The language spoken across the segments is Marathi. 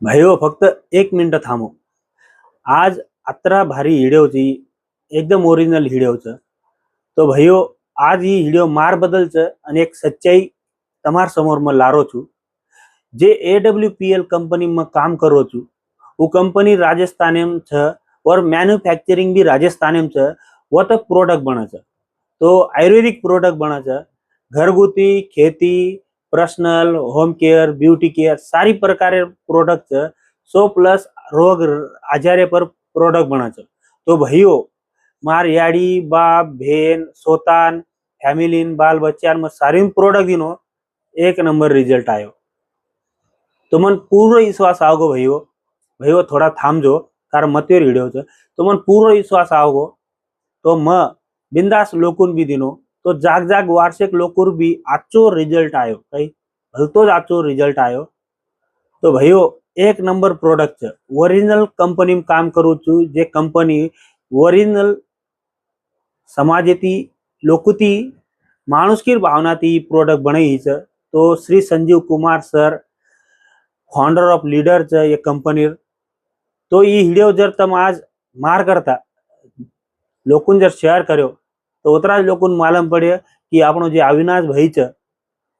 भाईओ फक्त 1 मिनिट थांबो. आज अतरा भारी हिडिओची एकदम ओरिजिनल हिडिओचं. तो भाईओ आज ही हिडिओ मार बदलच અને એક સચ્ચાઈ તમાર સમોર માં લારો છું. જે AWPL कंपनी में काम करो છું. वो कंपनी राजस्थान में छ और मैन्युफैक्चरिंग भी राजस्थान में छ. वो तो प्रोडक्ट बने छ. तो आयुर्वेदिक प्रोडक्ट बने छ. घरगुती खेती personal home care beauty care सारी प्रकार प्रोडक्ट छ. 100+ रोग आजारे पर प्रोडक्ट बने छ. तो भाईओ मार याड़ी बाप भेन सोतान फैमिलीन बाल बच्चा में सारी प्रोडक्ट दिनो 1 नंबर रिजल्ट आयो. तो मन पूर्ण विश्वास आवगो भाईओ. भाईओ थोड़ा थामजो कारण मतेर हिडियो छ. तो मन पूर्ण विश्वास आवगो. तो म बिंदास लोकुन भी दिनो तो जाग जाग वार्षिक लोकुर भी आचो रिजल्ट आयो. कई भलतो ज आचो रिजल्ट आयो. तो भाईओ 1 नंबर प्रोडक्ट छ. ओरिजिनल कंपनी में काम करू छू. जे कंपनी ओरिजिनल समाजेती लोकुती माणुसकीर भावनाती प्रोडक्ट बनाई छ. तो Shri Sanjeev Kumar sir founder of leader छ ये कंपनी. तो ये हिडिओ जर तम आज मार करता लोकुन जर शेयर कर्यो तो उतरा लोकुन मालूम पड़े कि आपनो जे अविनाश भाई छ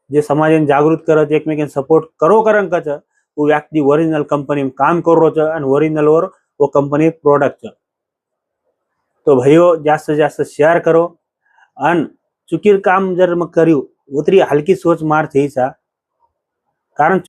जे समाजने जागृत करे छ एकमेकने सपोर्ट करो करन क छ वो व्यक्ति ओरिजिनल कंपनी में काम करो छ आणि ओरिजिनल और वो कंपनी प्रोडक्ट छ. तो भाईओ जास्त जास्त शेयर करो अन चुकीर काम जर मग कर्યું उतरी हलकी सोच मार थई सा कारण